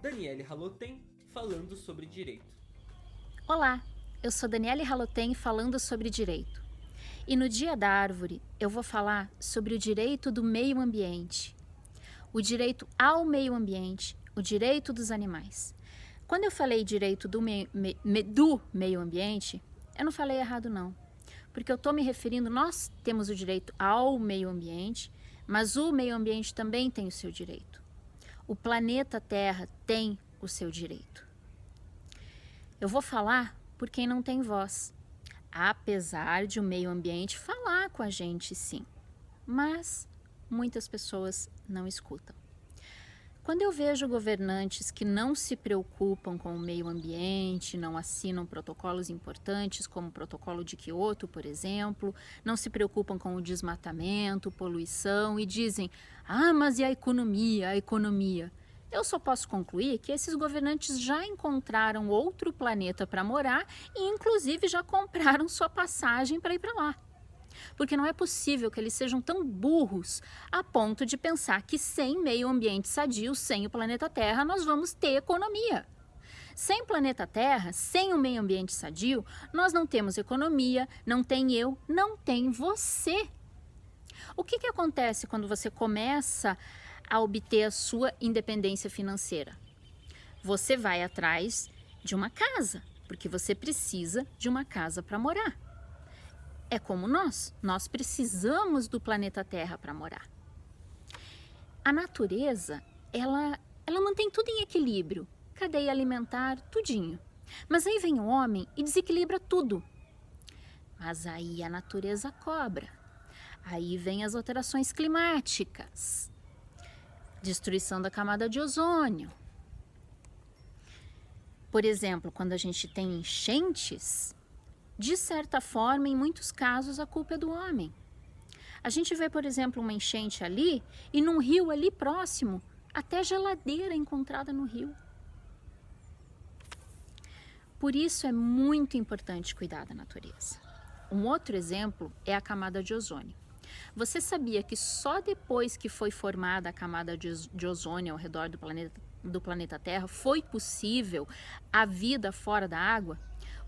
Daniele Haloten falando sobre direito. Olá, eu sou Daniele Haloten falando sobre direito. E no Dia da Árvore eu vou falar sobre o direito do meio ambiente, o direito ao meio ambiente, o direito dos animais. Quando eu falei direito do meio ambiente, eu não falei errado não, porque eu estou me referindo, nós temos o direito ao meio ambiente, mas o meio ambiente também tem o seu direito. O planeta Terra tem o seu direito. Eu vou falar por quem não tem voz, apesar de o meio ambiente falar com a gente sim, mas muitas pessoas não escutam. Quando eu vejo governantes que não se preocupam com o meio ambiente, não assinam protocolos importantes, como o protocolo de Kyoto, por exemplo, não se preocupam com o desmatamento, poluição e dizem: "Ah, mas e a economia, a economia?" Eu só posso concluir que esses governantes já encontraram outro planeta para morar e inclusive já compraram sua passagem para ir para lá. Porque não é possível que eles sejam tão burros a ponto de pensar que sem meio ambiente sadio, sem o planeta Terra, nós vamos ter economia. Sem o planeta Terra, sem o meio ambiente sadio, nós não temos economia, não tem eu, não tem você. O que acontece quando você começa a obter a sua independência financeira? Você vai atrás de uma casa, porque você precisa de uma casa para morar. É como nós precisamos do planeta Terra para morar. A natureza, ela mantém tudo em equilíbrio, cadeia alimentar, tudinho. Mas aí vem o homem e desequilibra tudo. Mas aí a natureza cobra. Aí vem as alterações climáticas, destruição da camada de ozônio. Por exemplo, quando a gente tem enchentes, de certa forma, em muitos casos, a culpa é do homem. A gente vê, por exemplo, uma enchente ali e num rio ali próximo, até geladeira encontrada no rio. Por isso é muito importante cuidar da natureza. Um outro exemplo é a camada de ozônio. Você sabia que só depois que foi formada a camada de ozônio ao redor do planeta Terra foi possível a vida fora da água?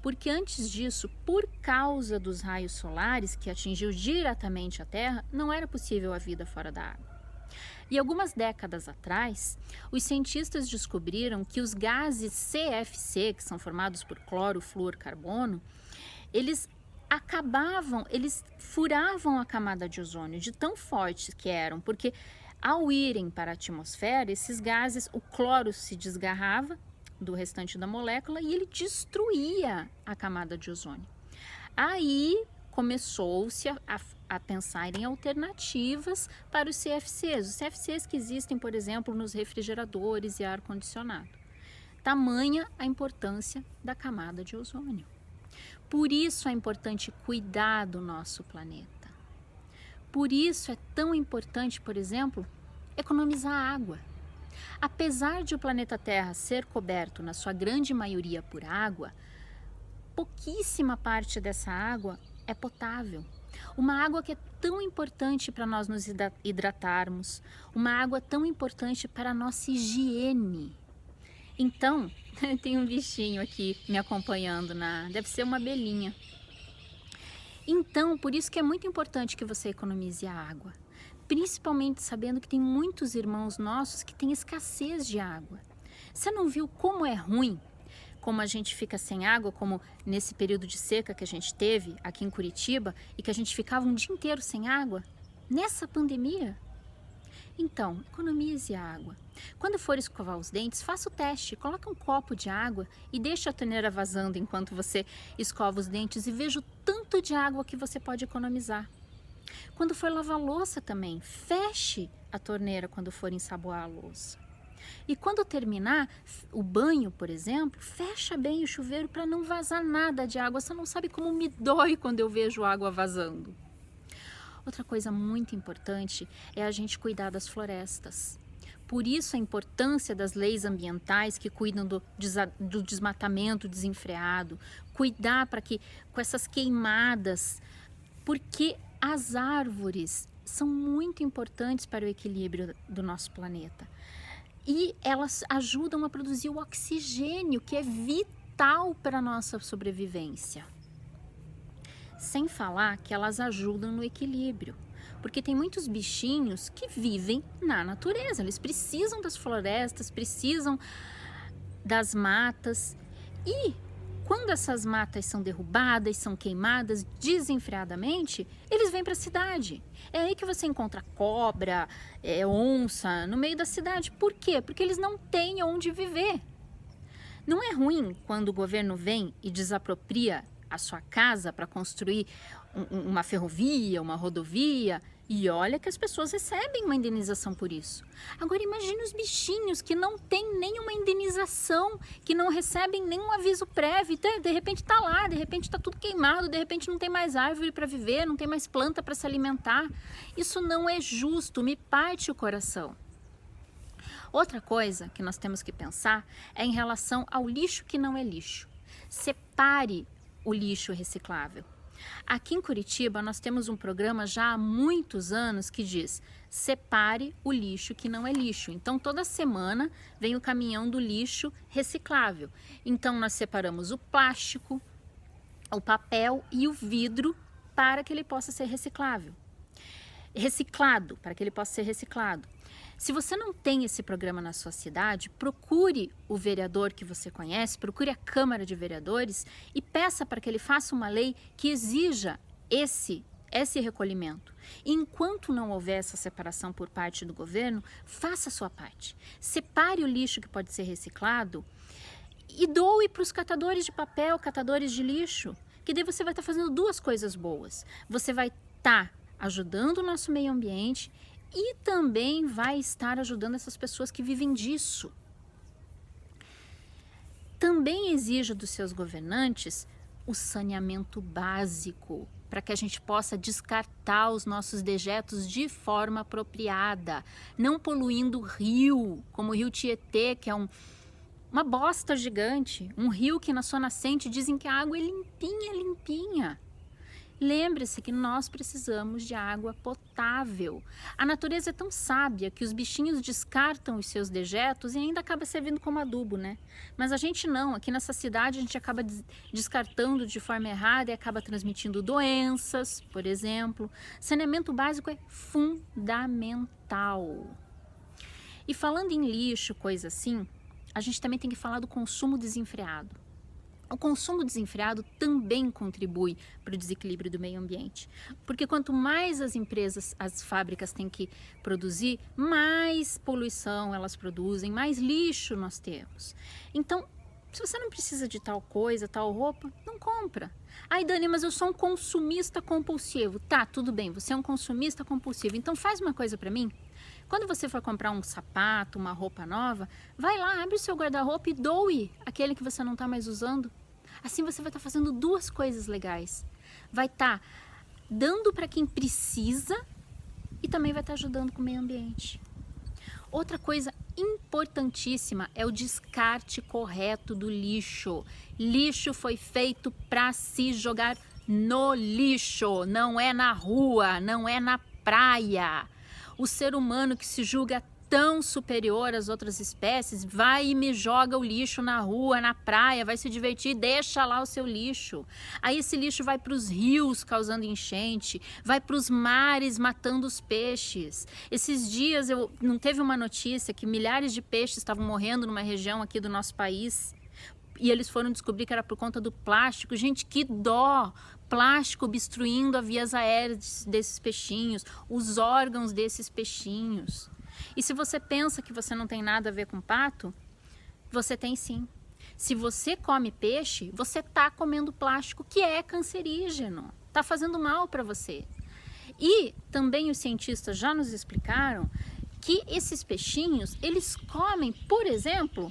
Porque antes disso, por causa dos raios solares que atingiu diretamente a Terra, não era possível a vida fora da água. E algumas décadas atrás, os cientistas descobriram que os gases CFC, que são formados por cloro, flúor, carbono, eles furavam a camada de ozônio de tão fortes que eram, porque ao irem para a atmosfera, esses gases, o cloro se desgarrava do restante da molécula e ele destruía a camada de ozônio. Aí começou-se a pensar em alternativas para os CFCs. Os CFCs que existem, por exemplo, nos refrigeradores e ar-condicionado. Tamanha a importância da camada de ozônio. Por isso é importante cuidar do nosso planeta. Por isso é tão importante, por exemplo, economizar água. Apesar de o planeta Terra ser coberto, na sua grande maioria, por água, pouquíssima parte dessa água é potável. Uma água que é tão importante para nós nos hidratarmos, uma água tão importante para a nossa higiene. Então, tem um bichinho aqui me acompanhando, deve ser uma abelhinha. Então, por isso que é muito importante que você economize a água. Principalmente sabendo que tem muitos irmãos nossos que têm escassez de água. Você não viu como é ruim, como a gente fica sem água, como nesse período de seca que a gente teve aqui em Curitiba e que a gente ficava um dia inteiro sem água? Nessa pandemia? Então, economize a água. Quando for escovar os dentes, faça o teste. Coloque um copo de água e deixe a torneira vazando enquanto você escova os dentes e veja o tanto de água que você pode economizar. Quando for lavar a louça também, feche a torneira quando for ensaboar a louça. E quando terminar o banho, por exemplo, fecha bem o chuveiro para não vazar nada de água. Você não sabe como me dói quando eu vejo água vazando. Outra coisa muito importante é a gente cuidar das florestas. Por isso a importância das leis ambientais que cuidam do desmatamento desenfreado, cuidar para que com essas queimadas, porque as árvores são muito importantes para o equilíbrio do nosso planeta. E elas ajudam a produzir o oxigênio, que é vital para a nossa sobrevivência. Sem falar que elas ajudam no equilíbrio, porque tem muitos bichinhos que vivem na natureza, eles precisam das florestas, precisam das matas, e quando essas matas são derrubadas, são queimadas desenfreadamente, eles vêm para a cidade. É aí que você encontra cobra, onça, no meio da cidade. Por quê? Porque eles não têm onde viver. Não é ruim quando o governo vem e desapropria a sua casa para construir uma ferrovia, uma rodovia, e olha que as pessoas recebem uma indenização por isso. Agora imagine os bichinhos que não têm nenhuma indenização, que não recebem nenhum aviso prévio, de repente está lá, de repente está tudo queimado, de repente não tem mais árvore para viver, não tem mais planta para se alimentar. Isso não é justo, me parte o coração. Outra coisa que nós temos que pensar é em relação ao lixo que não é lixo. Separe o lixo reciclável. Aqui em Curitiba nós temos um programa já há muitos anos que diz: separe o lixo que não é lixo. Então toda semana vem o caminhão do lixo reciclável. Então nós separamos o plástico, o papel e o vidro para que ele possa ser reciclado, para que ele possa ser reciclado. Se você não tem esse programa na sua cidade, procure o vereador que você conhece, procure a Câmara de Vereadores e peça para que ele faça uma lei que exija esse recolhimento. E enquanto não houver essa separação por parte do governo, faça a sua parte. Separe o lixo que pode ser reciclado e doe para os catadores de papel, catadores de lixo, que daí você vai estar fazendo duas coisas boas. Você vai estar ajudando o nosso meio ambiente e também vai estar ajudando essas pessoas que vivem disso. Também exija dos seus governantes o saneamento básico, para que a gente possa descartar os nossos dejetos de forma apropriada, não poluindo o rio, como o rio Tietê, que é uma bosta gigante, um rio que na sua nascente dizem que a água é limpinha, limpinha. Lembre-se que nós precisamos de água potável. A natureza é tão sábia que os bichinhos descartam os seus dejetos e ainda acaba servindo como adubo, né? Mas a gente não. Aqui nessa cidade a gente acaba descartando de forma errada e acaba transmitindo doenças, por exemplo. Saneamento básico é fundamental. E falando em lixo, coisa assim, a gente também tem que falar do consumo desenfreado. O consumo desenfreado também contribui para o desequilíbrio do meio ambiente, porque quanto mais as empresas, as fábricas têm que produzir, mais poluição elas produzem, mais lixo nós temos. Então, se você não precisa de tal coisa, tal roupa, não compra. Ai, Dani, mas eu sou um consumista compulsivo. Tá, tudo bem, você é um consumista compulsivo, então faz uma coisa para mim. Quando você for comprar um sapato, uma roupa nova, vai lá, abre o seu guarda-roupa e doe aquele que você não está mais usando. Assim você vai estar fazendo duas coisas legais. Vai estar dando para quem precisa e também vai estar ajudando com o meio ambiente. Outra coisa importantíssima é o descarte correto do lixo. Lixo foi feito para se jogar no lixo, não é na rua, não é na praia. O ser humano que se julga tão superior às outras espécies vai e me joga o lixo na rua, na praia, vai se divertir, deixa lá o seu lixo. Aí esse lixo vai para os rios causando enchente, vai para os mares matando os peixes. Esses dias não teve uma notícia que milhares de peixes estavam morrendo numa região aqui do nosso país e eles foram descobrir que era por conta do plástico. Gente, que dó! Plástico obstruindo as vias aéreas desses peixinhos, os órgãos desses peixinhos. E se você pensa que você não tem nada a ver com pato, você tem sim. Se você come peixe, você está comendo plástico que é cancerígeno, está fazendo mal para você. E também os cientistas já nos explicaram que esses peixinhos, eles comem, por exemplo,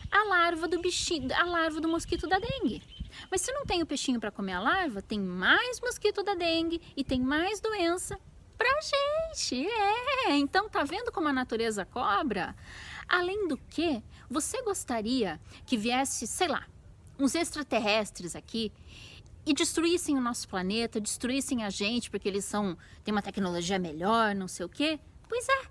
a larva do bichinho, a larva do mosquito da dengue. Mas se não tem o peixinho para comer a larva, tem mais mosquito da dengue e tem mais doença pra gente. Então tá vendo como a natureza cobra? Além do que, você gostaria que viesse, sei lá, uns extraterrestres aqui e destruíssem o nosso planeta, destruíssem a gente porque eles têm uma tecnologia melhor, não sei o quê? Pois é.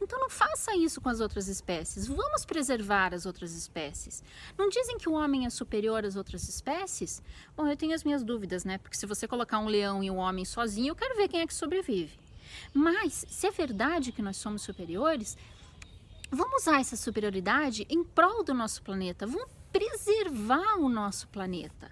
Então não faça isso com as outras espécies. Vamos preservar as outras espécies. Não dizem que o homem é superior às outras espécies? Bom, eu tenho as minhas dúvidas, né? Porque se você colocar um leão e um homem sozinho, eu quero ver quem é que sobrevive. Mas, se é verdade que nós somos superiores, vamos usar essa superioridade em prol do nosso planeta. Vamos preservar o nosso planeta.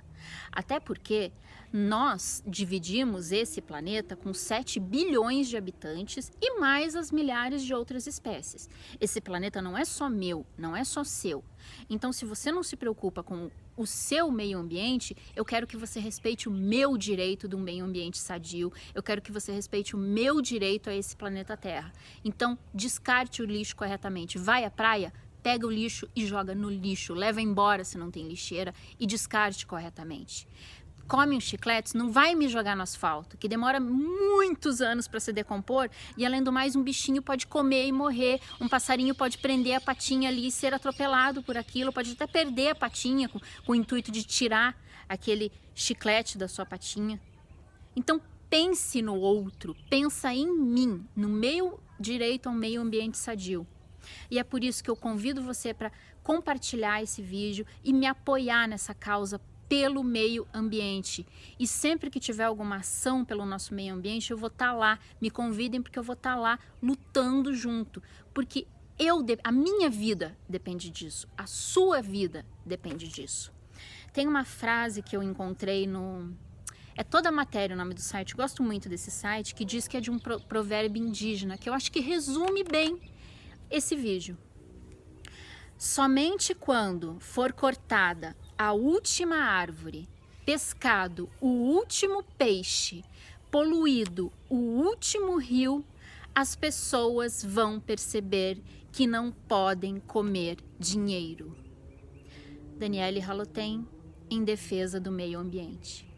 Até porque nós dividimos esse planeta com 7 bilhões de habitantes e mais as milhares de outras espécies. Esse planeta não é só meu, não é só seu. Então, se você não se preocupa com o seu meio ambiente, eu quero que você respeite o meu direito de um meio ambiente sadio, eu quero que você respeite o meu direito a esse planeta Terra. Então, descarte o lixo corretamente. Vai à praia? Pega o lixo e joga no lixo, leva embora se não tem lixeira e descarte corretamente. Come os chicletes, não vai me jogar no asfalto, que demora muitos anos para se decompor e além do mais um bichinho pode comer e morrer, um passarinho pode prender a patinha ali e ser atropelado por aquilo, pode até perder a patinha com o intuito de tirar aquele chiclete da sua patinha. Então pense no outro, pensa em mim, no meu direito a um meio ambiente sadio. E é por isso que eu convido você para compartilhar esse vídeo e me apoiar nessa causa pelo meio ambiente. E sempre que tiver alguma ação pelo nosso meio ambiente, eu vou estar lá. Me convidem porque eu vou estar lá lutando junto. Porque a minha vida depende disso. A sua vida depende disso. Tem uma frase que eu encontrei no... É Toda a Matéria o nome do site. Gosto muito desse site, que diz que é de um provérbio indígena, que eu acho que resume bem esse vídeo. Somente quando for cortada a última árvore, pescado o último peixe, poluído o último rio, as pessoas vão perceber que não podem comer dinheiro. Daniele Halotem, em defesa do meio ambiente.